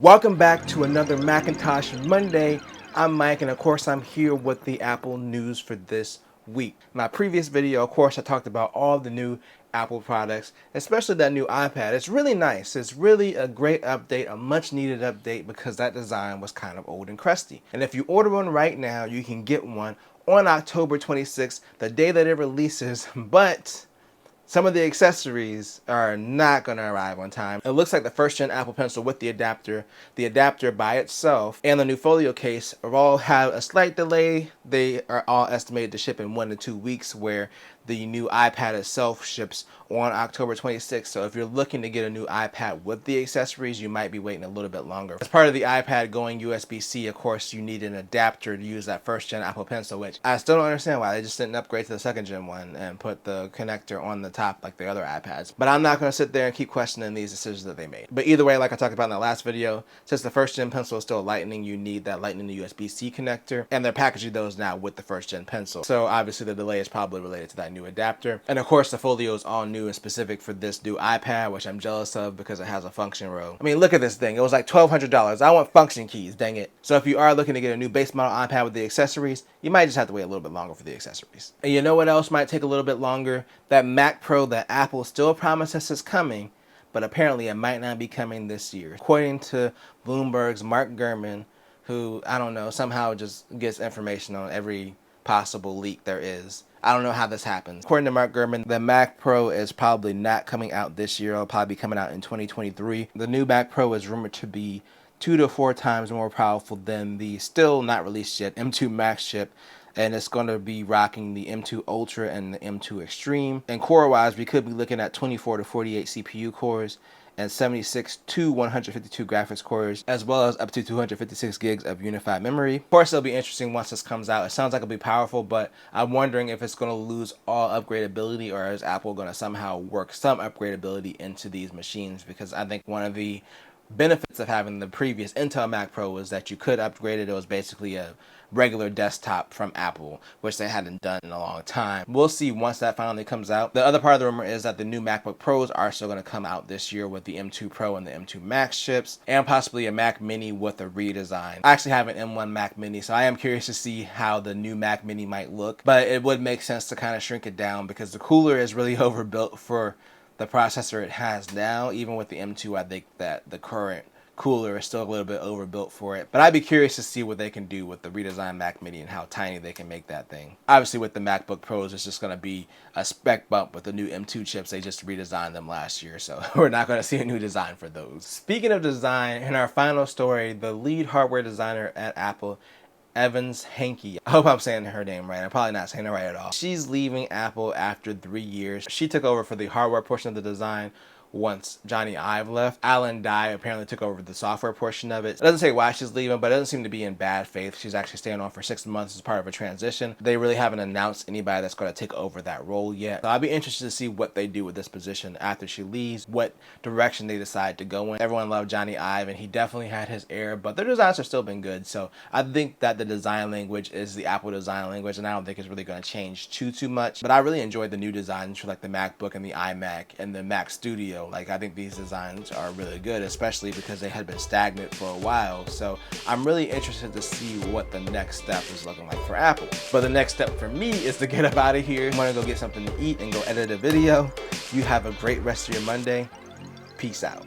Welcome back to another Macintosh Monday. I'm Mike, and of course I'm here with the Apple news for this week. In my previous video, of course, I talked about all the new Apple products, especially that new iPad. It's really nice. It's really a great update, a much needed update, because that design was kind of old and crusty. And if you order one right now, you can get one on October 26th, the day that it releases, but some of the accessories are not going to arrive on time. It looks like the first gen Apple Pencil with the adapter by itself, and the new folio case all have a slight delay. They are all estimated to ship in 1 to 2 weeks, where the new iPad itself ships on October 26th. So if you're looking to get a new iPad with the accessories, you might be waiting a little bit longer. As part of the iPad going USB-C, of course, you need an adapter to use that first gen Apple Pencil, which I still don't understand why they just didn't upgrade to the second gen one and put the connector on the top like the other iPads. But I'm not going to sit there and keep questioning these decisions that they made. But either way, like I talked about in the last video, since the first gen pencil is still Lightning, you need that Lightning to USB-C connector, and they're packaging those now with the first gen pencil. So obviously the delay is probably related to that new adapter. And of course the folio is all new and specific for this new iPad, which I'm jealous of because it has a function row. I mean, look at this thing. It was like $1,200. I want function keys, dang it. So if you are looking to get a new base model iPad with the accessories, you might just have to wait a little bit longer for the accessories. And you know what else might take a little bit longer? That Mac Pro that Apple still promises is coming, but apparently it might not be coming this year. According to Bloomberg's Mark Gurman, who, I don't know, somehow just gets information on every possible leak there is. I don't know how this happens. According to Mark Gurman, the Mac Pro is probably not coming out this year. It'll probably be coming out in 2023. The new Mac Pro is rumored to be 2 to 4 times more powerful than the still not released yet M2 Max chip, and it's going to be rocking the M2 Ultra and the M2 Extreme. And core-wise, we could be looking at 24 to 48 CPU cores and 76 to 152 graphics cores, as well as up to 256 gigs of unified memory. Of course, it'll be interesting once this comes out. It sounds like it'll be powerful, but I'm wondering if it's going to lose all upgradability, or is Apple going to somehow work some upgradability into these machines? Because I think one of the benefits of having the previous Intel Mac Pro was that you could upgrade it. It was basically a regular desktop from Apple, which they hadn't done in a long time. We'll see once that finally comes out. The other part of the rumor is that the new MacBook Pros are still going to come out this year with the M2 Pro and the M2 Max chips, and possibly a Mac Mini with a redesign. I actually have an M1 Mac Mini, so I am curious to see how the new Mac Mini might look, but it would make sense to kind of shrink it down because the cooler is really overbuilt for the processor it has now. Even with the M2, I think that the current cooler is still a little bit overbuilt for it. But I'd be curious to see what they can do with the redesigned Mac Mini and how tiny they can make that thing. Obviously with the MacBook Pros, it's just going to be a spec bump with the new M2 chips. They just redesigned them last year, so we're not going to see a new design for those. Speaking of design, in our final story, the lead hardware designer at Apple, Evans Hankey, I hope I'm saying her name right. I'm probably not saying it right at all. She's leaving Apple after 3 years. She took over for the hardware portion of the design once Johnny Ive left. Alan Dye apparently took over the software portion of it. It doesn't say why she's leaving, but it doesn't seem to be in bad faith. She's actually staying on for 6 months as part of a transition. They really haven't announced anybody that's going to take over that role yet. So I'll be interested to see what they do with this position after she leaves, what direction they decide to go in. Everyone loved Johnny Ive, and he definitely had his air, but their designs have still been good. So I think that the design language is the Apple design language, and I don't think it's really going to change too much. But I really enjoyed the new designs for like the MacBook and the iMac and the Mac Studio. Like, I think these designs are really good, especially because they had been stagnant for a while. So I'm really interested to see what the next step is looking like for Apple. But the next step for me is to get up out of here. I'm gonna go get something to eat and go edit a video. You have a great rest of your Monday. Peace out.